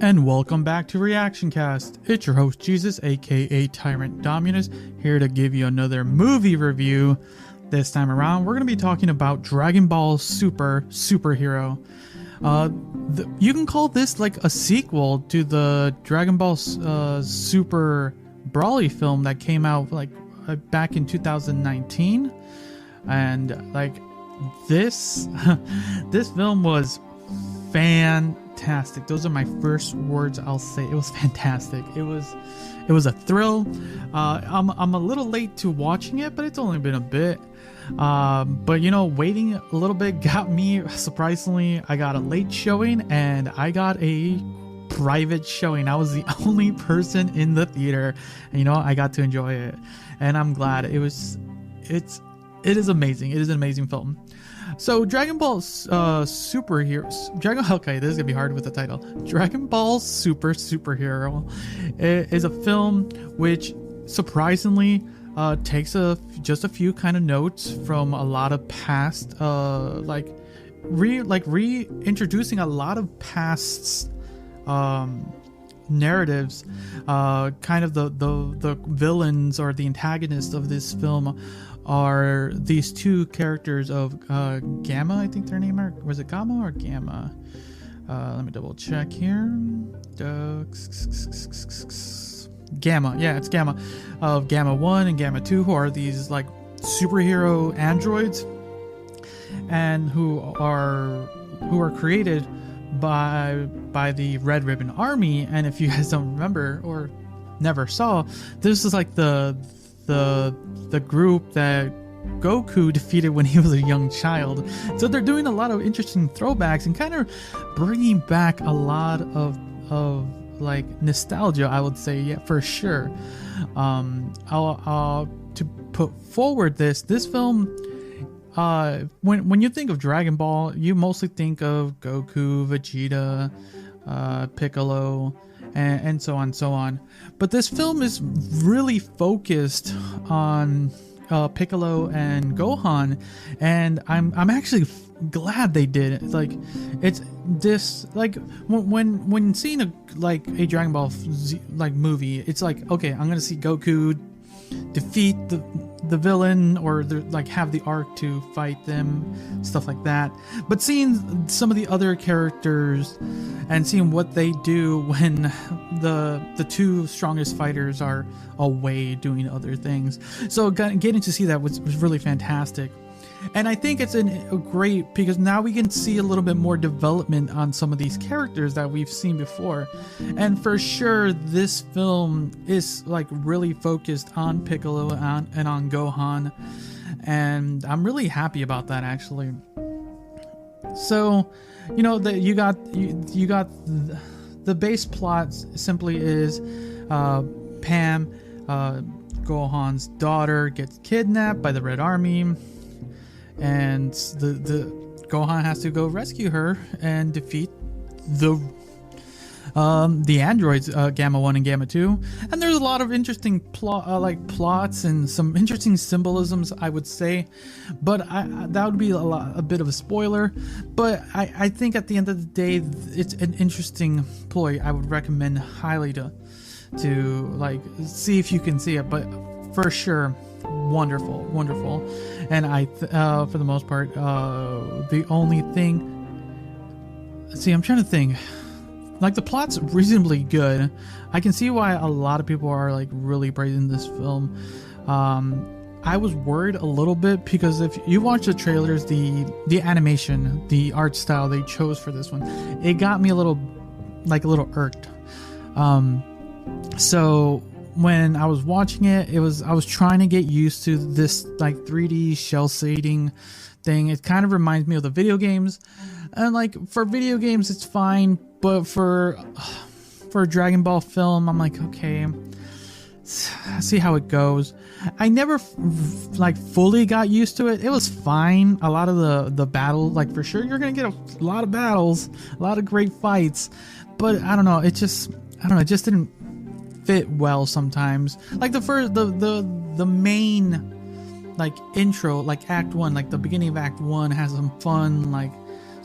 And welcome back to Reactioncast. It's your host Jesus, aka Tyrant Dominus, here to give you another movie review. This time around, we're going to be talking about Dragon Ball Superhero. You can call this like a sequel to the Dragon Ball Super Broly film that came out back in 2019, and like this this film was fantastic. Those are my first words I'll say. It was fantastic. It was a thrill. I'm a little late to watching it, but it's only been a bit. But you know, waiting a little bit got me, surprisingly, I got a late showing and I got a private showing. I was the only person in the theater, and you know, I got to enjoy it, and I'm glad. It is amazing. It is an amazing film. So Dragon Ball Superheroes. Okay, this is gonna be hard with the title. Dragon Ball Superhero is a film which surprisingly takes just a few kind of notes from a lot of past, reintroducing a lot of past narratives. Kind of the villains or the antagonists of this film are these two characters of Gamma, I think their name are. Was it Gamma or Gamma? Let me double check here. Gamma, yeah, it's Gamma, of Gamma 1 and Gamma 2, who are these like superhero androids, and who are created by the Red Ribbon Army. And if you guys don't remember or never saw, this is like the group that Goku defeated when he was a young child. So they're doing a lot of interesting throwbacks and kind of bringing back a lot of like nostalgia, I would say, yeah, for sure. I'll to put forward this film. When you think of Dragon Ball, you mostly think of Goku, Vegeta, Piccolo, and so on. But this film is really focused on Piccolo and Gohan, and I'm actually glad they did it. Like, it's this, like, when seeing a Dragon Ball movie, it's like, okay, I'm gonna see Goku defeat the villain, or have the arc to fight them, stuff like that. But seeing some of the other characters and seeing what they do when the two strongest fighters are away doing other things, so getting to see that was really fantastic. And I think it's great because now we can see a little bit more development on some of these characters that we've seen before. And for sure, this film is like really focused on Piccolo and on Gohan. And I'm really happy about that, actually. So, you know, you got the base plot simply is Pam, Gohan's daughter, gets kidnapped by the Red Army. And the Gohan has to go rescue her and defeat the androids, Gamma 1 and Gamma 2. And there's a lot of interesting plots and some interesting symbolisms, I would say, but that would be a bit of a spoiler. But I think at the end of the day, it's an interesting ploy. I would recommend highly to like see if you can see it. But for sure, wonderful. And for the most part, the only thing, I'm trying to think, like, the plot's reasonably good. I can see why a lot of people are like really praising this film. I was worried a little bit because if you watch the trailers, the animation, the art style they chose for this one, it got me a little irked. So when I was watching it, I was trying to get used to this like 3D shell shading thing. It kind of reminds me of the video games, and like for video games it's fine, but for a Dragon Ball film, I'm like, okay, see how it goes. I never fully got used to it. It was fine. A lot of the battle, like, for sure you're gonna get a lot of battles, a lot of great fights, but I don't know, it just didn't fit well sometimes. Like the main like intro, like Act 1, like the beginning of Act 1 has some fun like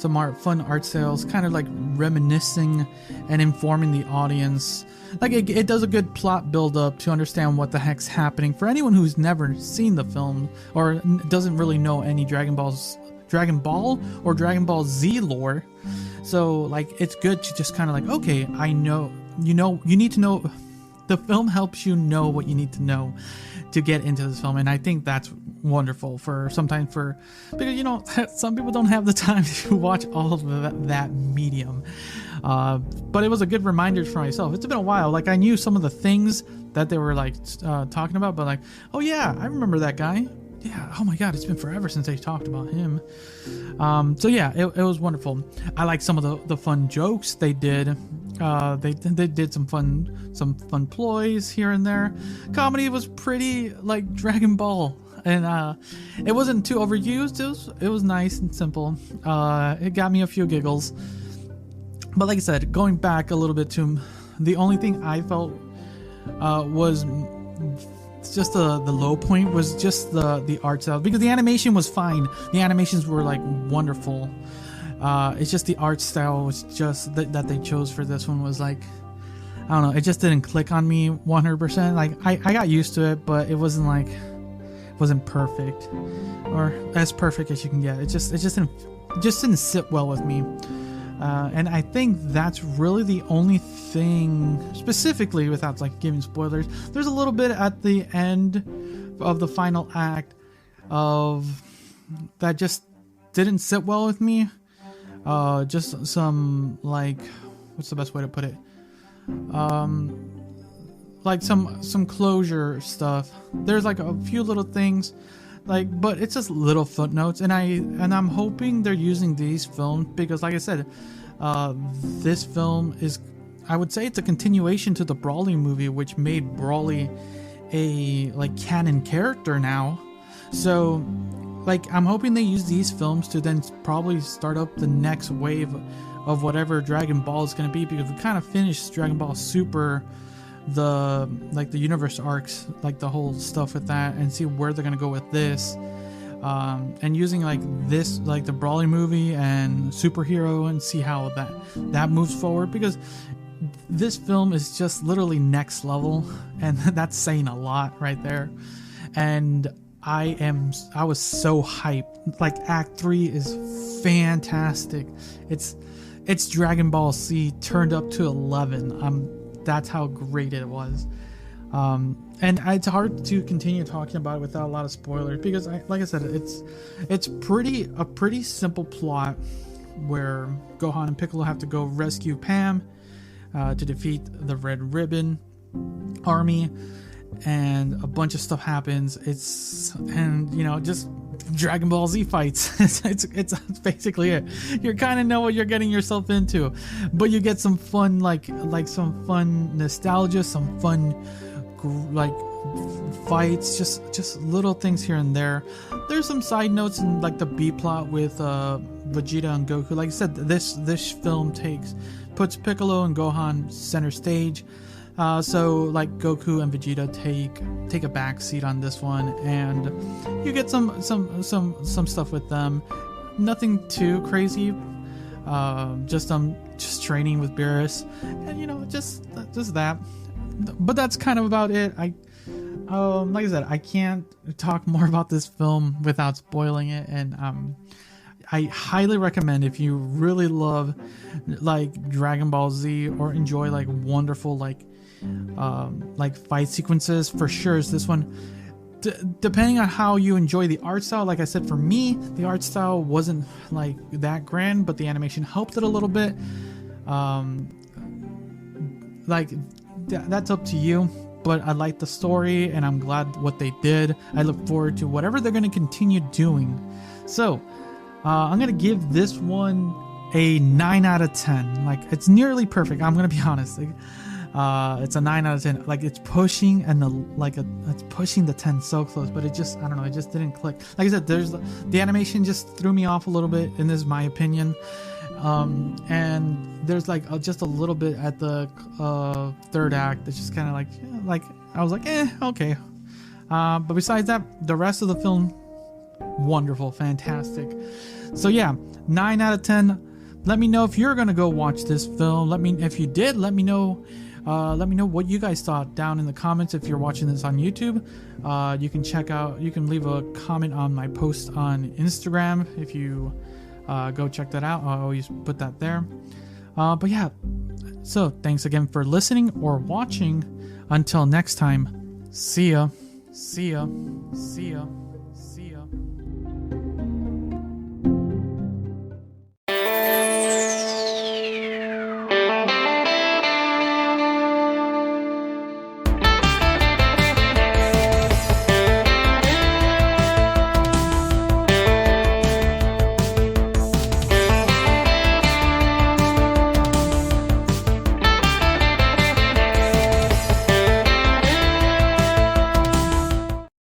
fun art styles, kind of like reminiscing and informing the audience. Like it does a good plot build up to understand what the heck's happening for anyone who's never seen the film or doesn't really know any Dragon Ball or Dragon Ball Z lore. So like it's good to just kind of like, okay, I know, you need to know. The film helps you know what you need to know to get into this film, and I think that's wonderful because some people don't have the time to watch all of that medium. But it was a good reminder for myself. It's been a while. Like I knew some of the things that they were like talking about, but like, oh yeah, I remember that guy. Yeah, oh my god, it's been forever since they talked about him. So yeah, it was wonderful. I like some of the fun jokes they did. They did some fun ploys here and there. Comedy was pretty like Dragon Ball, and it wasn't too overused. It was nice and simple. It got me a few giggles. But like I said, going back a little bit to the only thing I felt was just the low point was just the art style, because the animation was fine. The animations were like wonderful. It's just the art style was just that they chose for this one was like, I don't know, it just didn't click on me 100%. Like I got used to it, but it wasn't perfect or as perfect as you can get. It just didn't sit well with me. And I think that's really the only thing, specifically without like giving spoilers. There's a little bit at the end of the final act of that just didn't sit well with me. Just some like, what's the best way to put it? Like some closure stuff. There's like a few little things, like, but it's just little footnotes, and I'm hoping they're using these films because, like I said, this film is, I would say, it's a continuation to the Broly movie, which made Broly a like canon character now. So like I'm hoping they use these films to then probably start up the next wave of whatever Dragon Ball is going to be, because we kind of finished Dragon Ball Super, the universe arcs, like the whole stuff with that, and see where they're going to go with this, and using like this, like the Broly movie and superhero, and see how that moves forward, because this film is just literally next level, and that's saying a lot right there. And I was so hyped. Like Act 3 is fantastic. It's Dragon Ball Z turned up to 11. That's how great it was. And it's hard to continue talking about it without a lot of spoilers, because like I said, it's a pretty simple plot where Gohan and Piccolo have to go rescue Pam to defeat the Red Ribbon Army. And a bunch of stuff happens. And just Dragon Ball Z fights. it's basically it. You kind of know what you're getting yourself into, but you get some fun like some fun nostalgia, some fun like fights, just little things here and there. There's some side notes in like the B plot with Vegeta and Goku. Like I said, this film puts Piccolo and Gohan center stage. So like Goku and Vegeta take a back seat on this one, and you get some stuff with them. Nothing too crazy. Just training with Beerus, and just that. But that's kind of about it. Like I said, I can't talk more about this film without spoiling it, and I highly recommend, if you really love like Dragon Ball Z or enjoy like wonderful like fight sequences, for sure is this one. Depending on how you enjoy the art style, like I said, for me the art style wasn't like that grand, but the animation helped it a little bit. That's up to you, but I like the story and I'm glad what they did. I look forward to whatever they're going to continue doing. So I'm going to give this one a 9 out of 10. Like, it's nearly perfect, I'm going to be honest. It's a 9 out of 10. Like, it's pushing it's pushing the 10 so close, but it just, I don't know, it just didn't click. Like I said, the animation just threw me off a little bit, and this is my opinion. And there's like just a little bit at the third act that's just kind of like I was like, okay. But besides that, the rest of the film, wonderful, fantastic. So yeah, 9 out of 10. Let me know if you're gonna go watch this film. If you did, let me know. Let me know what you guys thought down in the comments. If you're watching this on YouTube, you can leave a comment on my post on Instagram. If you go check that out, I'll always put that there. But yeah, so thanks again for listening or watching. Until next time, see ya.